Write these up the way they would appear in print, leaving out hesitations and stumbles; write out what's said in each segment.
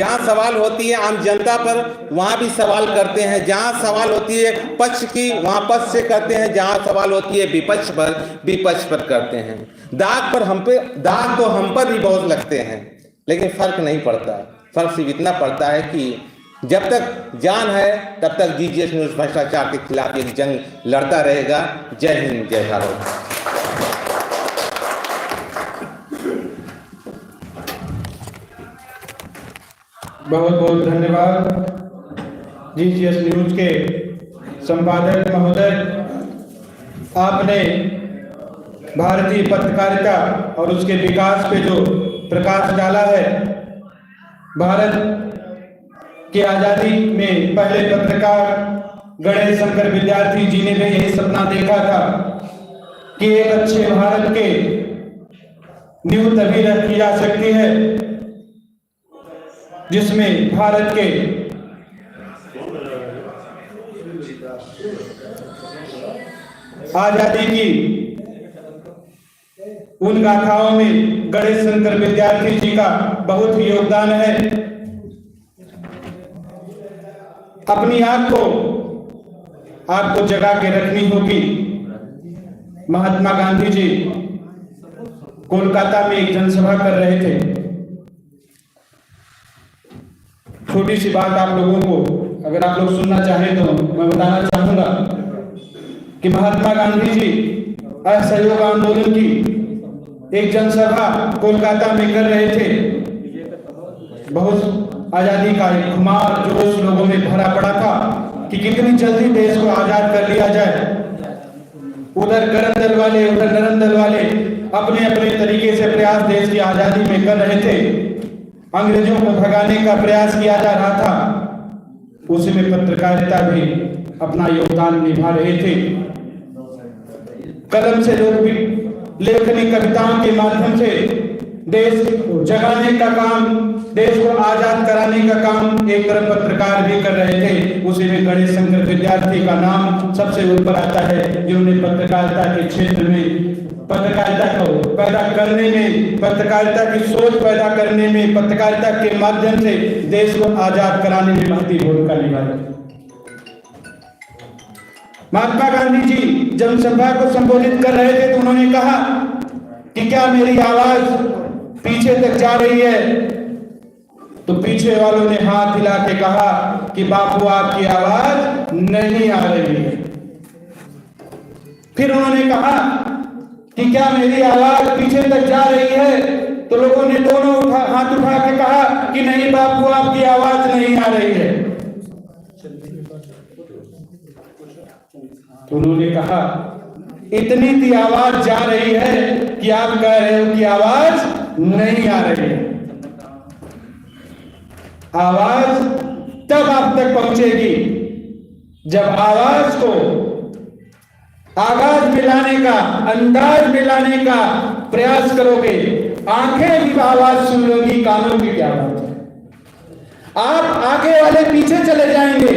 जहां सवाल होती है आम जनता पर वहां भी सवाल करते हैं, जहां सवाल होती है पक्ष की वहां पक्ष से करते हैं, जहां सवाल होती है विपक्ष पर करते हैं। दाग तो हम पर भी बहुत लगते हैं, लेकिन फर्क नहीं पड़ता। फर्क सिर्फ इतना पड़ता है कि जब तक जान है तब तक जीजीएस न्यूज भ्रष्टाचार के खिलाफ एक जंग लड़ता रहेगा। जय हिंद, जय भारत। बहुत बहुत धन्यवाद जीजीएस न्यूज के संपादक महोदय। आपने भारतीय पत्रकारिता और उसके विकास पे जो प्रकाश डाला है। भारत की आज़ादी में पहले पत्रकार गणेश शंकर विद्यार्थी जी ने भी यही सपना देखा था कि एक अच्छे भारत के नींव तभी रखी जा सकती है जिसमें भारत के आजादी की उन गाथाओं में गणेश शंकर विद्यार्थी जी का बहुत ही योगदान है। अपनी आंख को आपको जगा के रखनी होगी। महात्मा गांधी जी कोलकाता में एक जनसभा कर रहे थे। छोटी सी बात आप लोगों को अगर आप लोग सुनना चाहें तो मैं बताना चाहूंगा कि महात्मा गांधी जी असहयोग आंदोलन की एक जनसभा कोलकाता में कर रहे थे। बहुत आजादी का एक खुमार जोश लोगों में भरा पड़ा था कि कितनी जल्दी देश को आजाद कर लिया जाए। उधर गरम दल वाले, उधर नरम दल वाले अपने अपने तरीके से प्रयास देश की आजादी में कर रहे थे। अंग्रेजों को भगाने का प्रयास किया जा रहा था। उसी में पत्रकारिता भी अपना योगदान निभा रहे थे। कलम से लोग भी लेखनी कविताओं के माध्यम से देश को जगाने का काम, देश को आजाद कराने का काम एक तरफ पत्रकार भी कर रहे थे। उसी में गणेश शंकर विद्यार्थी का नाम सबसे ऊपर आता है, जिन्होंने पत्रकारिता के क्षेत्र में पत्रकारिता को पैदा करने में, पत्रकारिता की सोच पैदा करने में, पत्रकारिता के माध्यम से देश को आजाद कराने में महती भूमिका निभाई। महात्मा गांधी जी जनसभा को संबोधित कर रहे थे तो उन्होंने कहा कि क्या मेरी आवाज पीछे तक जा रही है? तो पीछे वालों ने हाथ हिला के कहा कि बापू आपकी आवाज नहीं आ रही है। फिर उन्होंने कहा कि क्या मेरी आवाज पीछे तक जा रही है? तो लोगों ने दोनों हाथ उठा के कहा कि नहीं बापू आपकी आवाज नहीं आ रही है। तो उन्होंने कहा इतनी सी आवाज जा रही है कि आप कह रहे हो कि आवाज नहीं आ रही है। आवाज तब आप तक पहुंचेगी जब आवाज को आगाज में लाने का, अंदाज में लाने का प्रयास करोगे। आंखें भी आवाज सुन लोगी, कानों की क्या बात है। आप आगे वाले पीछे चले जाएंगे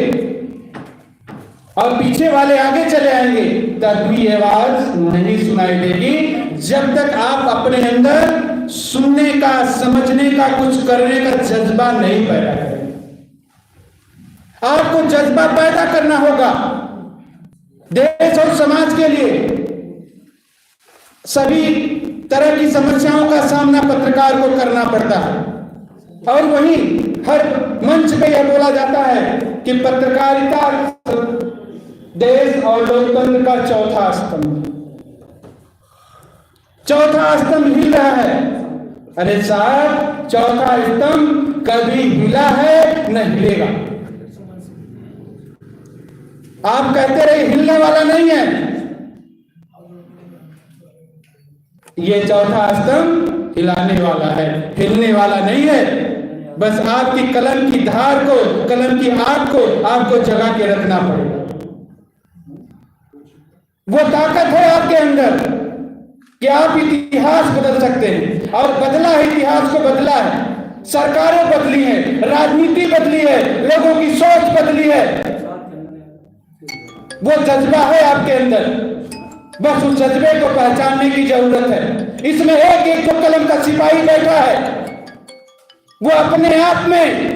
और पीछे वाले आगे चले आएंगे, तब भी आवाज नहीं सुनाई देगी जब तक आप अपने अंदर सुनने का, समझने का, कुछ करने का जज्बा नहीं पैदा करेंगे। आपको जज्बा पैदा करना होगा। देश और समाज के लिए सभी तरह की समस्याओं का सामना पत्रकार को करना पड़ता है और वहीं हर मंच पे यह बोला जाता है कि पत्रकारिता देश और लोकतंत्र का चौथा स्तंभ। चौथा स्तंभ हिल रहा है। अरे साहब, चौथा स्तंभ कभी हिला है न हिलेगा। आप कहते रहे हिलने वाला नहीं है। ये चौथा स्तंभ हिलाने वाला है, हिलने वाला नहीं है। बस आपकी कलम की धार को, कलम की आग को आपको जगा के रखना पड़ेगा। वो ताकत है आपके अंदर कि आप इतिहास बदल सकते हैं, और बदला है, इतिहास को बदला है। सरकारें बदली है, राजनीति बदली है, लोगों की सोच बदली है। वो जज्बा है आपके अंदर, बस उस जज्बे को पहचानने की जरूरत है। इसमें एक एक जो कलम का सिपाही बैठा है वो अपने आप में